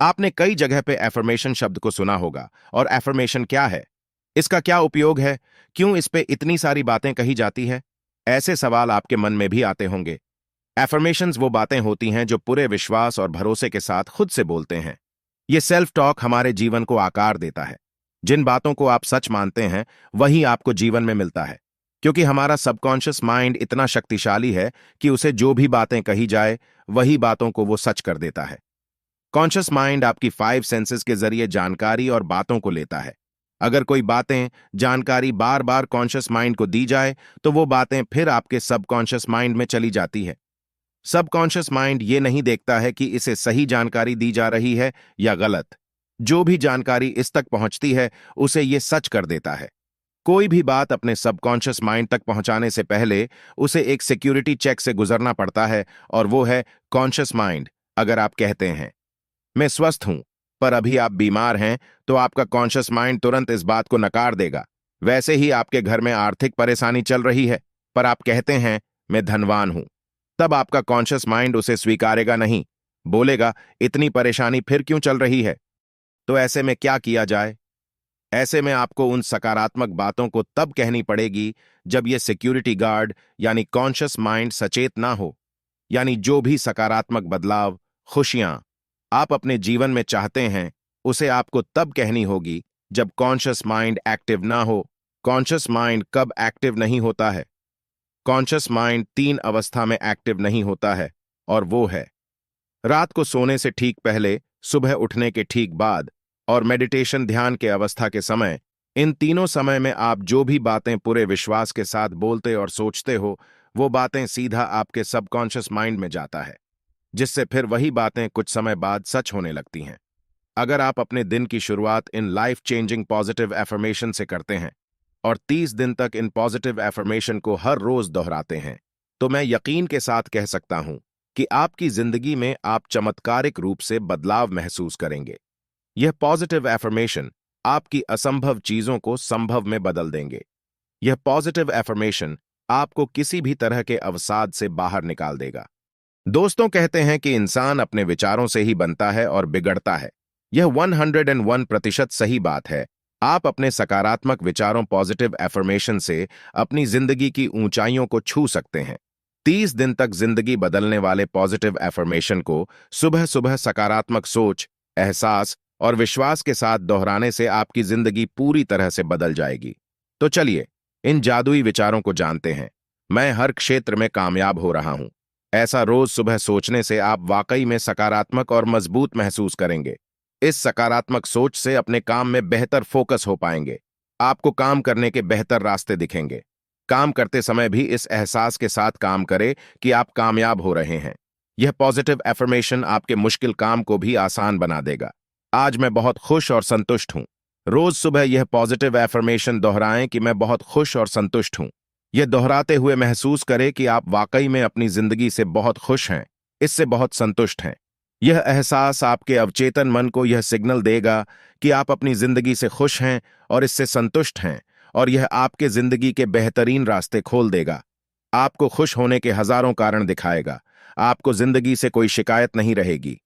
आपने कई जगह पे एफर्मेशन शब्द को सुना होगा। और एफर्मेशन क्या है? इसका क्या उपयोग है? क्यों इस पे इतनी सारी बातें कही जाती है? ऐसे सवाल आपके मन में भी आते होंगे। एफर्मेशंस वो बातें होती हैं जो पूरे विश्वास और भरोसे के साथ खुद से बोलते हैं। ये सेल्फ टॉक हमारे जीवन को आकार देता है। जिन बातों को आप सच मानते हैं, वही आपको जीवन में मिलता है। क्योंकि हमारा सबकॉन्शियस माइंड इतना शक्तिशाली है कि उसे जो भी बातें कही जाए, वही बातों को वो सच कर देता है। कॉन्शियस माइंड आपकी 5 सेंसेस के जरिए जानकारी और बातों को लेता है। अगर कोई बातें, जानकारी बार बार कॉन्शियस माइंड को दी जाए, तो वो बातें फिर आपके सबकॉन्शियस माइंड में चली जाती है। सबकॉन्शियस माइंड ये नहीं देखता है कि इसे सही जानकारी दी जा रही है या गलत। जो भी जानकारी इस तक पहुंचती है, उसे ये सच कर देता है। कोई भी बात अपने सबकॉन्शियस माइंड तक पहुंचाने से पहले उसे एक सिक्योरिटी चेक से गुजरना पड़ता है, और वो है कॉन्शियस माइंड। अगर आप कहते हैं, मैं स्वस्थ हूं, पर अभी आप बीमार हैं, तो आपका कॉन्शियस माइंड तुरंत इस बात को नकार देगा। वैसे ही आपके घर में आर्थिक परेशानी चल रही है, पर आप कहते हैं, मैं धनवान हूं, तब आपका कॉन्शियस माइंड उसे स्वीकारेगा नहीं। बोलेगा, इतनी परेशानी फिर क्यों चल रही है? तो ऐसे में क्या किया जाए? ऐसे में आपको उन सकारात्मक बातों को तब कहनी पड़ेगी जब ये सिक्योरिटी गार्ड यानी कॉन्शियस माइंड सचेत ना हो। यानी जो भी सकारात्मक बदलाव, खुशियां आप अपने जीवन में चाहते हैं, उसे आपको तब कहनी होगी जब कॉन्शियस माइंड एक्टिव ना हो। कॉन्शियस माइंड कब एक्टिव नहीं होता है? कॉन्शियस माइंड 3 अवस्था में एक्टिव नहीं होता है, और वो है रात को सोने से ठीक पहले, सुबह उठने के ठीक बाद, और मेडिटेशन ध्यान के अवस्था के समय। इन तीनों समय में आप जो भी बातें पूरे विश्वास के साथ बोलते और सोचते हो, वो बातें सीधा आपके सबकॉन्शियस माइंड में जाता है, जिससे फिर वही बातें कुछ समय बाद सच होने लगती हैं। अगर आप अपने दिन की शुरुआत in life changing positive affirmation से करते हैं और 30 दिन तक इन पॉजिटिव एफर्मेशन को हर रोज दोहराते हैं, तो मैं यकीन के साथ कह सकता हूं कि आपकी जिंदगी में आप चमत्कारिक रूप से बदलाव महसूस करेंगे। यह पॉजिटिव एफर्मेशन आपकी असंभव चीजों को संभव में बदल देंगे। यह पॉजिटिव एफर्मेशन आपको किसी भी तरह के अवसाद से बाहर निकाल देगा। दोस्तों कहते हैं कि इंसान अपने विचारों से ही बनता है और बिगड़ता है। यह 101% सही बात है। आप अपने सकारात्मक विचारों, पॉजिटिव एफर्मेशन से अपनी जिंदगी की ऊंचाइयों को छू सकते हैं। 30 दिन तक जिंदगी बदलने वाले पॉजिटिव एफर्मेशन को सुबह सुबह सकारात्मक सोच, एहसास और विश्वास के साथ दोहराने से आपकी जिंदगी पूरी तरह से बदल जाएगी। तो चलिए, इन जादुई विचारों को जानते हैं। मैं हर क्षेत्र में कामयाब हो रहा हूं। ऐसा रोज सुबह सोचने से आप वाकई में सकारात्मक और मजबूत महसूस करेंगे। इस सकारात्मक सोच से अपने काम में बेहतर फोकस हो पाएंगे। आपको काम करने के बेहतर रास्ते दिखेंगे। काम करते समय भी इस एहसास के साथ काम करें कि आप कामयाब हो रहे हैं। यह पॉजिटिव एफर्मेशन आपके मुश्किल काम को भी आसान बना देगा। आज मैं बहुत खुश और संतुष्ट हूं। रोज सुबह यह पॉजिटिव एफर्मेशन दोहराएं कि मैं बहुत खुश और संतुष्ट हूं। यह दोहराते हुए महसूस करें कि आप वाकई में अपनी जिंदगी से बहुत खुश हैं, इससे बहुत संतुष्ट हैं। यह एहसास आपके अवचेतन मन को यह सिग्नल देगा कि आप अपनी जिंदगी से खुश हैं और इससे संतुष्ट हैं, और यह आपके जिंदगी के बेहतरीन रास्ते खोल देगा। आपको खुश होने के हजारों कारण दिखाएगा। आपको जिंदगी से कोई शिकायत नहीं रहेगी।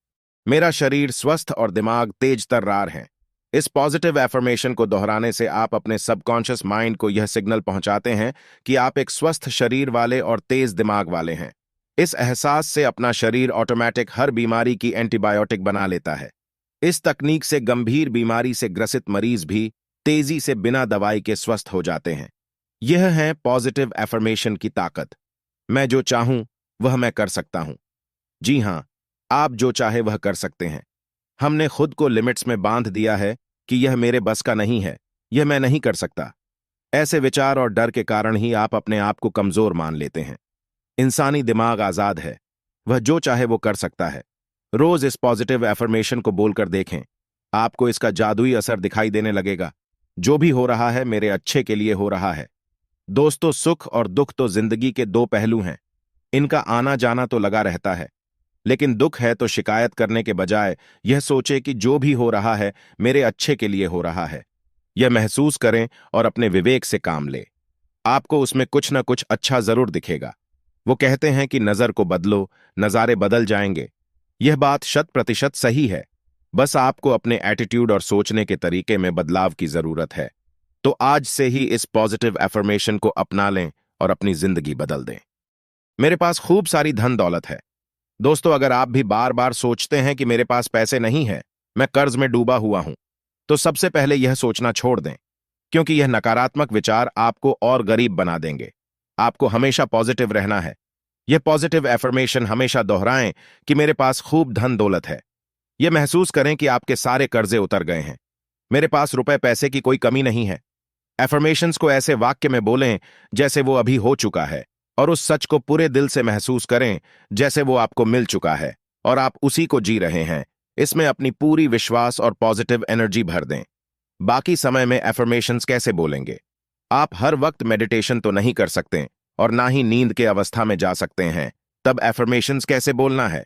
मेरा शरीर स्वस्थ और दिमाग तेज तर्रार है। इस पॉजिटिव एफर्मेशन को दोहराने से आप अपने सबकॉन्शियस माइंड को यह सिग्नल पहुंचाते हैं कि आप एक स्वस्थ शरीर वाले और तेज दिमाग वाले हैं। इस एहसास से अपना शरीर ऑटोमेटिक हर बीमारी की एंटीबायोटिक बना लेता है। इस तकनीक से गंभीर बीमारी से ग्रसित मरीज भी तेजी से बिना दवाई के स्वस्थ हो जाते हैं। यह है पॉजिटिव एफर्मेशन की ताकत। मैं जो चाहूं वह मैं कर सकता हूं। जी हां, आप जो चाहे वह कर सकते हैं। हमने खुद को लिमिट्स में बांध दिया है कि यह मेरे बस का नहीं है, यह मैं नहीं कर सकता। ऐसे विचार और डर के कारण ही आप अपने आप को कमजोर मान लेते हैं। इंसानी दिमाग आजाद है, वह जो चाहे वो कर सकता है। रोज इस पॉजिटिव एफर्मेशन को बोलकर देखें, आपको इसका जादुई असर दिखाई देने लगेगा। जो भी हो रहा है मेरे अच्छे के लिए हो रहा है। दोस्तों, सुख और दुख तो जिंदगी के दो पहलू हैं। इनका आना जाना तो लगा रहता है। लेकिन दुख है तो शिकायत करने के बजाय यह सोचे कि जो भी हो रहा है मेरे अच्छे के लिए हो रहा है। यह महसूस करें और अपने विवेक से काम ले। आपको उसमें कुछ न कुछ अच्छा जरूर दिखेगा। वो कहते हैं कि नजर को बदलो, नजारे बदल जाएंगे। यह बात 100% सही है। बस आपको अपने एटीट्यूड और सोचने के तरीके में बदलाव की जरूरत है। तो आज से ही इस पॉजिटिव एफर्मेशन को अपना लें और अपनी जिंदगी बदल दें। मेरे पास खूब सारी धन दौलत है। दोस्तों, अगर आप भी बार बार सोचते हैं कि मेरे पास पैसे नहीं है, मैं कर्ज में डूबा हुआ हूं, तो सबसे पहले यह सोचना छोड़ दें, क्योंकि यह नकारात्मक विचार आपको और गरीब बना देंगे। आपको हमेशा पॉजिटिव रहना है। यह पॉजिटिव एफर्मेशन हमेशा दोहराएं कि मेरे पास खूब धन दौलत है। यह महसूस करें कि आपके सारे कर्जे उतर गए हैं। मेरे पास रुपए पैसे की कोई कमी नहीं है। एफर्मेशंस को ऐसे वाक्य में बोलें जैसे वो अभी हो चुका है, और उस सच को पूरे दिल से महसूस करें जैसे वो आपको मिल चुका है और आप उसी को जी रहे हैं। इसमें अपनी पूरी विश्वास और पॉजिटिव एनर्जी भर दें। बाकी समय में एफर्मेशंस कैसे बोलेंगे? आप हर वक्त मेडिटेशन तो नहीं कर सकते और ना ही नींद के अवस्था में जा सकते हैं, तब एफर्मेशंस कैसे बोलना है?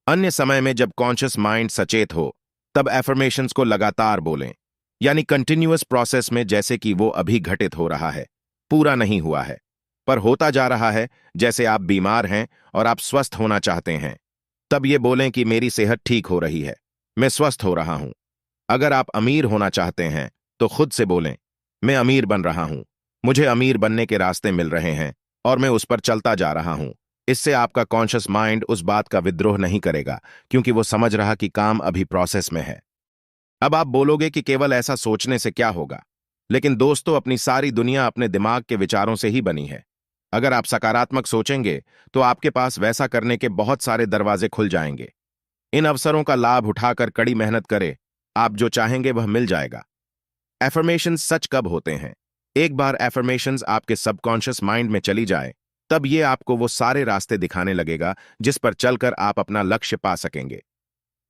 अन्य समय में जब कॉन्शियस माइंड सचेत हो, तब एफर्मेशंस को लगातार बोलें, यानी कंटिन्यूअस प्रोसेस में, जैसे कि वो अभी घटित हो रहा है, पूरा नहीं हुआ है, पर होता जा रहा है। जैसे आप बीमार हैं और आप स्वस्थ होना चाहते हैं, तब ये बोलें कि मेरी सेहत ठीक हो रही है, मैं स्वस्थ हो रहा हूं। अगर आप अमीर होना चाहते हैं, तो खुद से बोलें, मैं अमीर बन रहा हूं, मुझे अमीर बनने के रास्ते मिल रहे हैं और मैं उस पर चलता जा रहा हूं। इससे आपका कॉन्शियस माइंड उस बात का विद्रोह नहीं करेगा, क्योंकि वो समझ रहा कि काम अभी प्रोसेस में है। अब आप बोलोगे कि केवल ऐसा सोचने से क्या होगा, लेकिन दोस्तों, अपनी सारी दुनिया अपने दिमाग के विचारों से ही बनी है। अगर आप सकारात्मक सोचेंगे, तो आपके पास वैसा करने के बहुत सारे दरवाजे खुल जाएंगे। इन अवसरों का लाभ उठाकर कड़ी मेहनत करें, आप जो चाहेंगे वह मिल जाएगा। एफर्मेशंस सच कब होते हैं? एक बार एफर्मेशंस आपके सबकॉन्शियस माइंड में चली जाए, तब ये आपको वो सारे रास्ते दिखाने लगेगा जिस पर चलकर आप अपना लक्ष्य पा सकेंगे।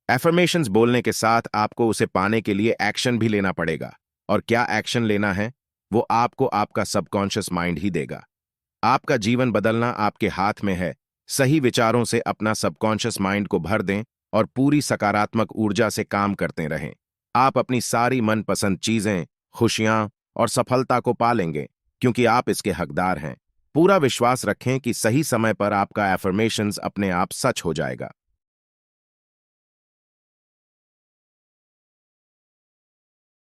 एफर्मेशंस बोलने के साथ आपको उसे पाने के लिए एक्शन भी लेना पड़ेगा, और क्या एक्शन लेना है, वो आपको आपका सबकॉन्शियस माइंड ही देगा। आपका जीवन बदलना आपके हाथ में है। सही विचारों से अपना सबकॉन्शियस माइंड को भर दें और पूरी सकारात्मक ऊर्जा से काम करते रहें। आप अपनी सारी मनपसंद चीजें, खुशियां और सफलता को पा लेंगे, क्योंकि आप इसके हकदार हैं। पूरा विश्वास रखें कि सही समय पर आपका एफर्मेशंस अपने आप सच हो जाएगा।